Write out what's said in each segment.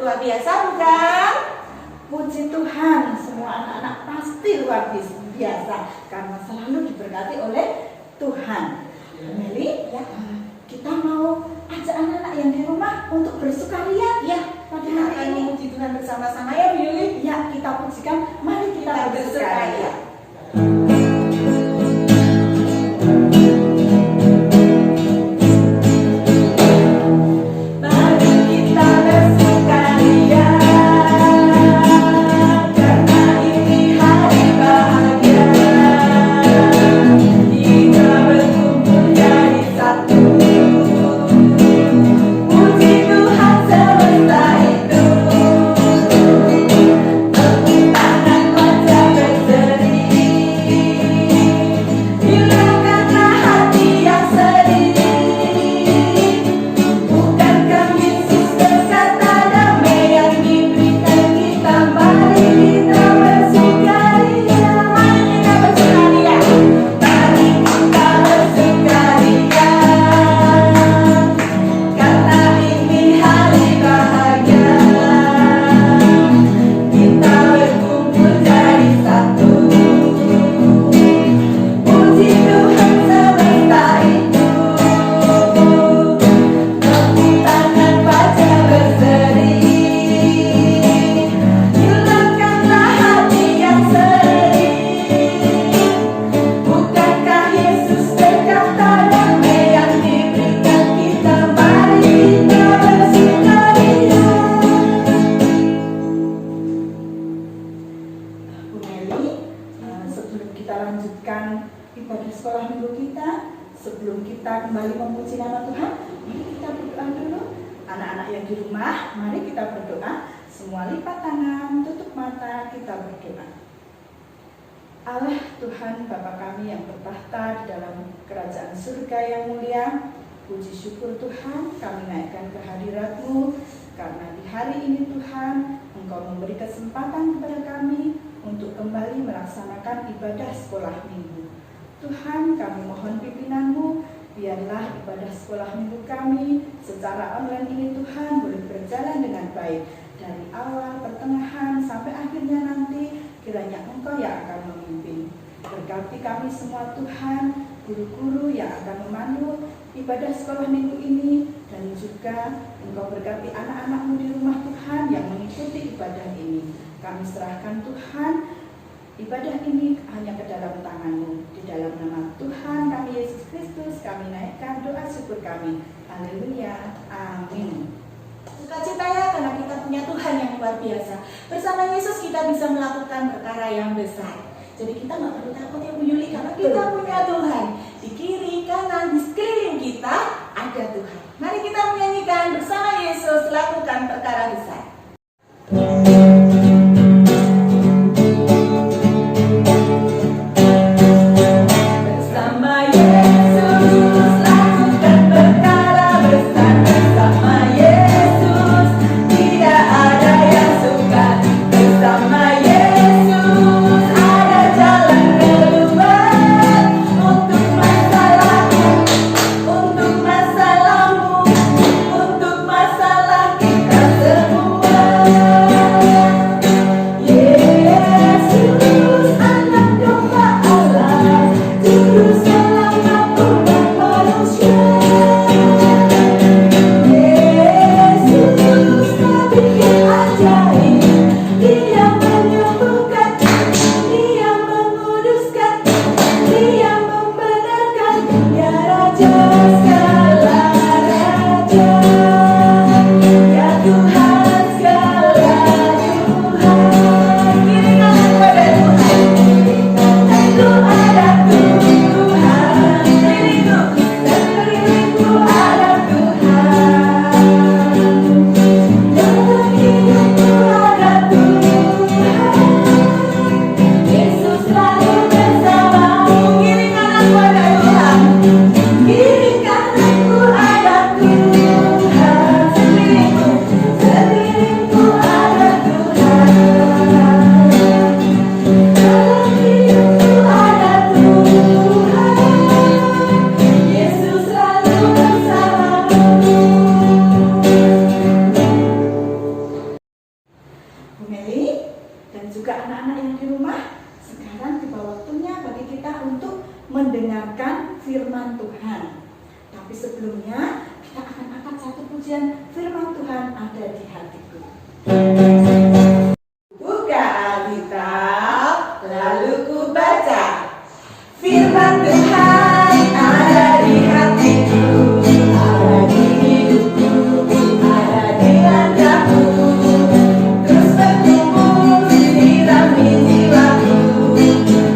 Luar biasa bukan? Puji Tuhan, semua anak-anak pasti luar biasa karena selalu diberkati oleh Tuhan. Meli, ya, kita mau ajak anak-anak yang di rumah untuk bersukaria ya pada hari ini. Puji Tuhan bersama-sama ya Bu Yuli. Ya, kita pujikan. Mari kita bersukaria. Ibadah sekolah minggu kita, sebelum kita kembali memuji nama Tuhan, mari kita berdoa dulu. Anak-anak yang di rumah, mari kita berdoa. Semua lipat tangan, tutup mata, kita berdoa. Allah Tuhan Bapa kami yang bertahta di dalam kerajaan surga yang mulia, puji syukur Tuhan, kami naikkan ke hadirat-Mu karena di hari ini Tuhan, Engkau memberi kesempatan kepada kami untuk kembali melaksanakan ibadah sekolah minggu. Tuhan, kami mohon pimpinan-Mu, biarlah ibadah sekolah minggu kami secara online ini Tuhan boleh berjalan dengan baik. Dari awal, pertengahan, sampai akhirnya nanti, kiranya Engkau yang akan memimpin. Berkati kami semua Tuhan, guru-guru yang akan memandu ibadah sekolah minggu ini, dan juga Engkau berkati anak-anak-Mu di rumah Tuhan yang mengikuti ibadah ini. Kami serahkan Tuhan, ibadah ini hanya ke dalam tangan-Mu. Di dalam nama Tuhan kami Yesus Kristus, kami naikkan doa syukur kami. Haleluya. Amin. Sukacita ya, karena kita punya Tuhan yang luar biasa. Bersama Yesus kita bisa melakukan perkara yang besar. Jadi kita nggak perlu takut ya Bu Yuli, karena kita punya Tuhan. Di kiri, kanan, di sekeliling kita ada Tuhan. Mari kita menyanyikan bersama Yesus lakukan perkara besar. Untuk masalah kita pujian firman Tuhan ada di hatiku. Buka Alkitab, lalu ku baca. Firman Tuhan ada di hatiku, ada di hidupku, ada di langkahku. Terus bertumbuh sirami jiwaku.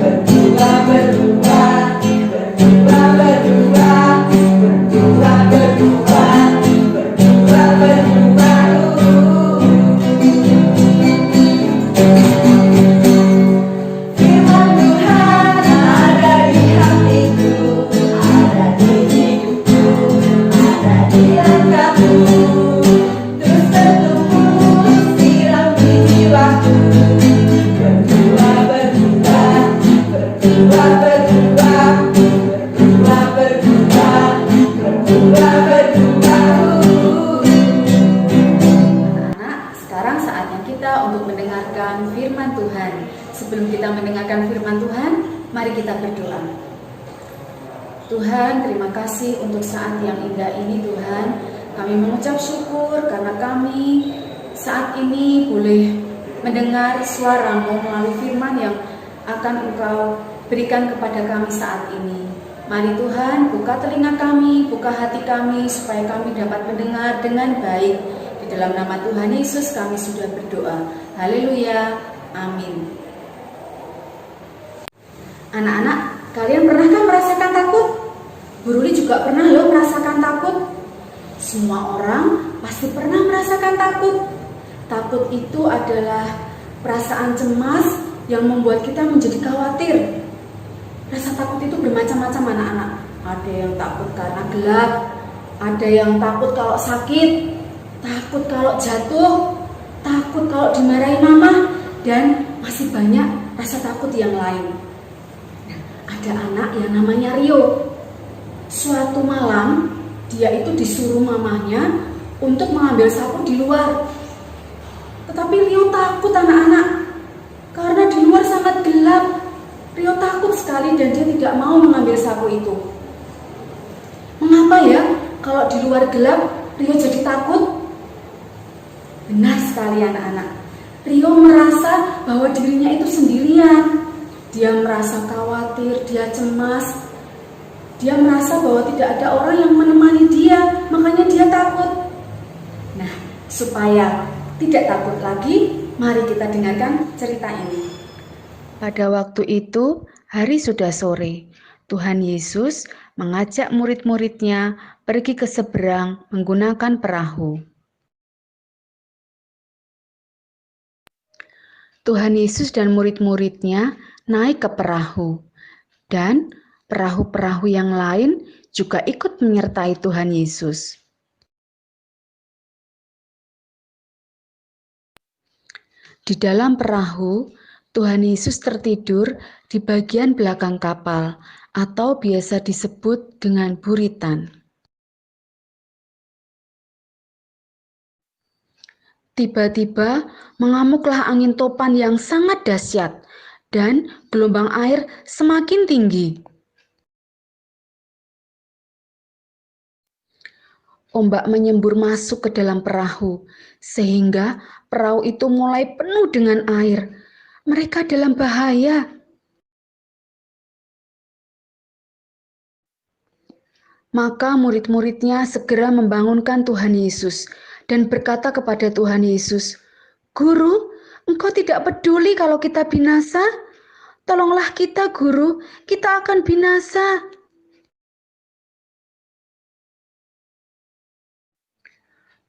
Berdua, berdua, berdua, berdua, berdua, berdua, berdua, berdua. Firman Tuhan ada di hatiku, ada di hidupku, ada di langkahku. Terus bertumbuh sirami jiwaku. Berdua, berdua, berdua, berdua, berdua, berdua, berdua, berdua. Anak-anak, sekarang saatnya kita untuk mendengarkan firman Tuhan. Sebelum kita mendengarkan firman Tuhan, mari kita berdoa. Tuhan, terima kasih untuk saat yang indah ini Tuhan. Kami mengucap syukur karena kami saat ini boleh mendengar suara-Mu melalui firman yang akan Engkau berikan kepada kami saat ini. Mari Tuhan, buka telinga kami, buka hati kami, supaya kami dapat mendengar dengan baik. Di dalam nama Tuhan Yesus kami sudah berdoa. Haleluya, amin. Anak-anak, kalian pernahkah merasakan takut? Bu Ruli juga pernah loh merasakan takut. Semua orang pasti pernah merasakan takut. Takut itu adalah perasaan cemas yang membuat kita menjadi khawatir. Rasa takut itu bermacam-macam anak-anak. Ada yang takut karena gelap, ada yang takut kalau sakit, takut kalau jatuh, takut kalau dimarahi mama, dan masih banyak rasa takut yang lain. Nah, ada anak yang namanya Rio. Suatu malam dia itu disuruh mamanya untuk mengambil sapu di luar. Tetapi Rio takut anak-anak, karena di luar sangat gelap. Rio takut sekali dan dia tidak mau mengambil sapu itu. Mengapa ya kalau di luar gelap Rio jadi takut? Benar sekali anak-anak. Rio merasa bahwa dirinya itu sendirian. Dia merasa khawatir, dia cemas. Dia merasa bahwa tidak ada orang yang menemani dia, makanya dia takut. Nah, supaya tidak takut lagi, mari kita dengarkan cerita ini. Pada waktu itu, hari sudah sore. Tuhan Yesus mengajak murid-muridnya pergi ke seberang menggunakan perahu. Tuhan Yesus dan murid-muridnya naik ke perahu, dan perahu-perahu yang lain juga ikut menyertai Tuhan Yesus. Di dalam perahu, Tuhan Yesus tertidur di bagian belakang kapal, atau biasa disebut dengan buritan. Tiba-tiba mengamuklah angin topan yang sangat dahsyat, dan gelombang air semakin tinggi. Ombak menyembur masuk ke dalam perahu, sehingga perahu itu mulai penuh dengan air. Mereka dalam bahaya. Maka murid-muridnya segera membangunkan Tuhan Yesus dan berkata kepada Tuhan Yesus, "Guru, Engkau tidak peduli kalau kita binasa? Tolonglah kita, Guru, kita akan binasa."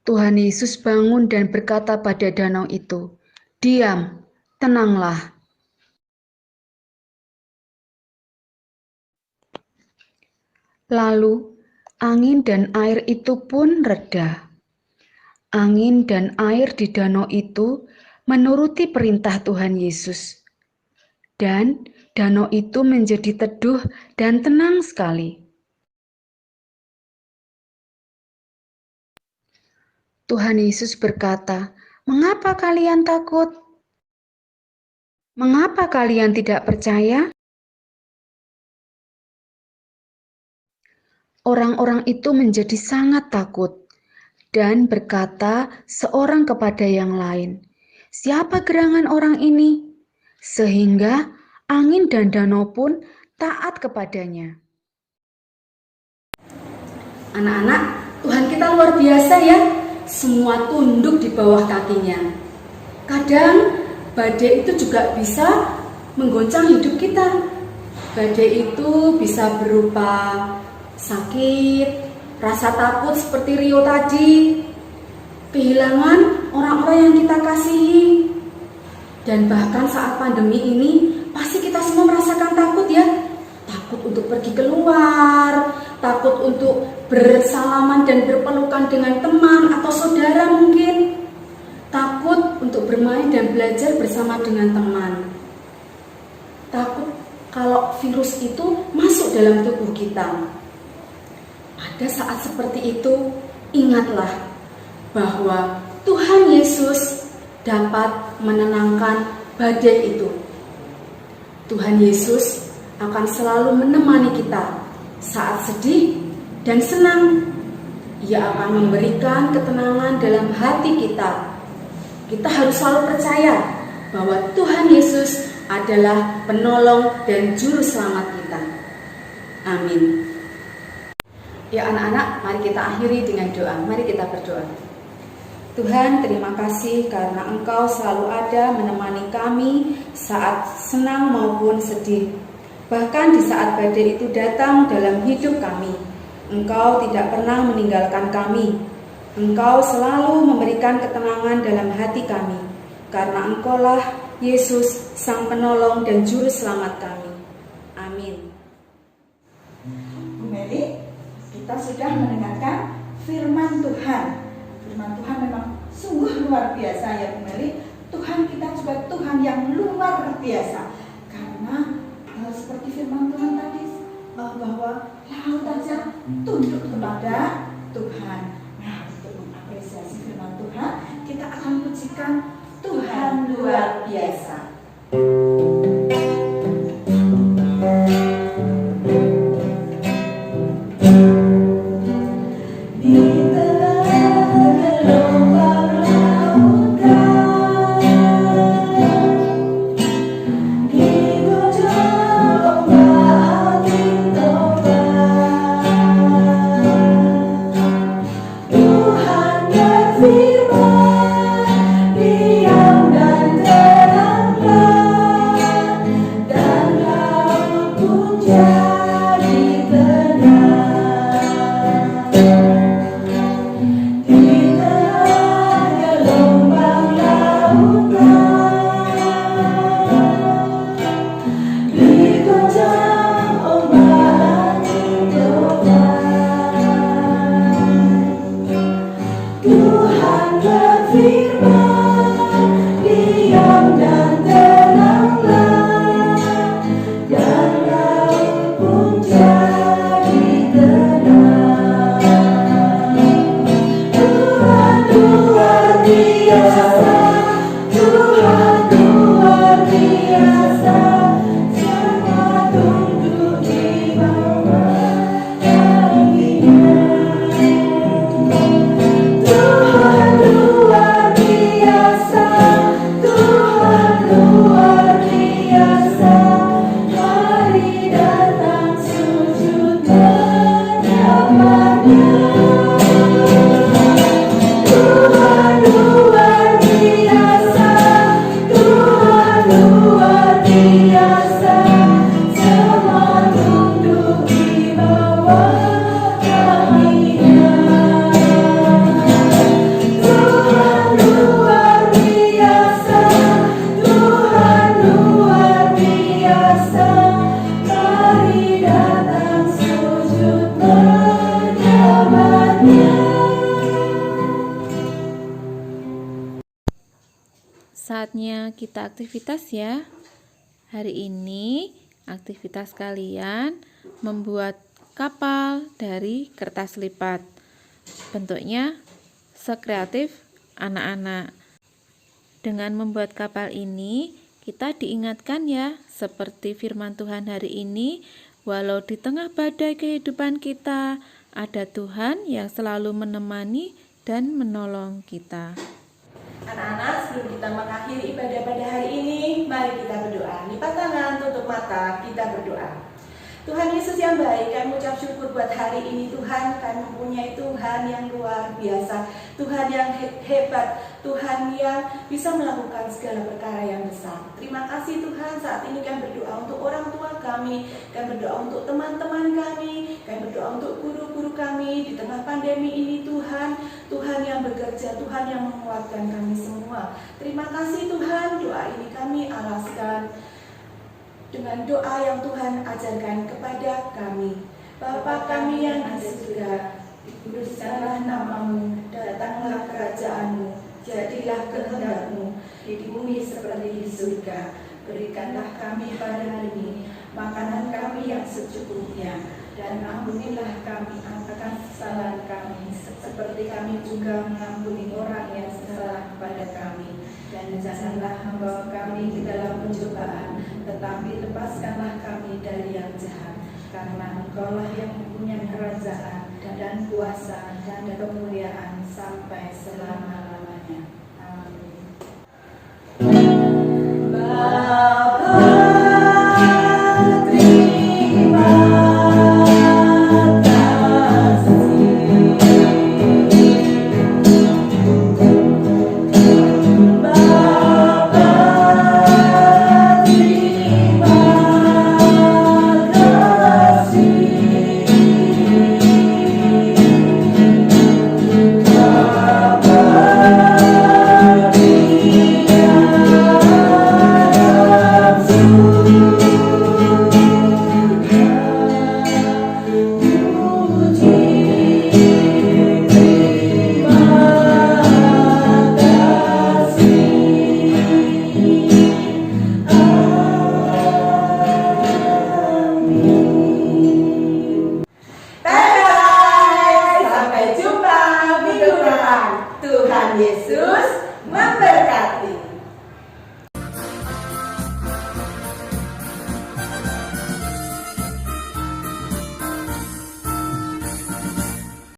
Tuhan Yesus bangun dan berkata pada danau itu, "Diam, tenanglah." Lalu, angin dan air itu pun reda. Angin dan air di danau itu menuruti perintah Tuhan Yesus. Dan danau itu menjadi teduh dan tenang sekali. Tuhan Yesus berkata, "Mengapa kalian takut? Mengapa kalian tidak percaya?" Orang-orang itu menjadi sangat takut. dan berkata seorang kepada yang lain, "Siapa gerangan orang ini?" Sehingga angin dan danau pun taat kepadanya. Anak-anak, Tuhan kita luar biasa ya. Semua tunduk di bawah kakinya. Kadang badai itu juga bisa menggoncang hidup kita. Badai itu bisa berupa sakit, rasa takut seperti Rio tadi, kehilangan orang-orang yang kita kasihi. Dan bahkan saat pandemi ini pasti kita semua merasakan takut ya. Takut untuk pergi keluar, takut untuk bersalaman dan berpelukan dengan teman atau saudara mungkin. Takut untuk bermain dan belajar bersama dengan teman. Takut kalau virus itu masuk dalam tubuh kita. Pada saat seperti itu, ingatlah bahwa Tuhan Yesus dapat menenangkan badai itu. Tuhan Yesus akan selalu menemani kita saat sedih dan senang. Ia akan memberikan ketenangan dalam hati kita. Kita harus selalu percaya bahwa Tuhan Yesus adalah penolong dan juru selamat kita. Amin. Ya anak-anak, mari kita akhiri dengan doa. Mari kita berdoa. Tuhan, terima kasih karena Engkau selalu ada menemani kami saat senang maupun sedih. Bahkan di saat badai itu datang dalam hidup kami, Engkau tidak pernah meninggalkan kami. Engkau selalu memberikan ketenangan dalam hati kami, karena Engkaulah Yesus, Sang Penolong dan Juru Selamat kami. Amin. Bu Meli, kita sudah mendengarkan firman Tuhan. Firman Tuhan memang sungguh luar biasa ya Bu Meli. Tuhan kita juga Tuhan yang luar biasa. Karena seperti firman Tuhan tadi bahwa laut saja tunduk kepada Tuhan. Nah, untuk mengapresiasi firman Tuhan, kita akan pujikan Tuhan luar biasa. Saatnya kita aktivitas ya. Hari ini aktivitas kalian membuat kapal dari kertas lipat. Bentuknya sekreatif anak-anak. Dengan membuat kapal ini, kita diingatkan ya, seperti firman Tuhan hari ini, walau di tengah badai kehidupan kita, ada Tuhan yang selalu menemani dan menolong kita. Anak-anak, sebelum kita mengakhiri ibadah pada hari ini, mari kita berdoa. Lipat tangan, tutup mata, kita berdoa. Tuhan Yesus yang baik, kami ucap syukur buat hari ini Tuhan. Kami mempunyai Tuhan yang luar biasa, Tuhan yang hebat, Tuhan yang bisa melakukan segala perkara yang besar. Terima kasih Tuhan, saat ini kami berdoa untuk orang tua kami berdoa untuk teman-teman kami berdoa untuk guru-guru kami di tengah pandemi ini Tuhan. Tuhan yang bekerja, Tuhan yang menguatkan kami semua. Terima kasih Tuhan, doa ini kami alaskan dengan doa yang Tuhan ajarkan kepada kami. Bapa kami yang di surga, dikuduskanlah namamu, datanglah kerajaanmu, jadilah kehendak-Mu di bumi seperti di surga. Berikanlah kami pada hari ini makanan kami yang secukupnya, dan ampunilah kami akan kesalahan kami, seperti kami juga mengampuni orang yang bersalah kepada kami. Dan janganlah membawa kami ke dalam pencobaan, tetapi lepaskanlah kami dari yang jahat. Karena Engkaulah yang mempunyai kerajaan dan kuasa dan kemuliaan sampai selama-lamanya. Amin. Bapa, terima Tuhan Yesus memberkati.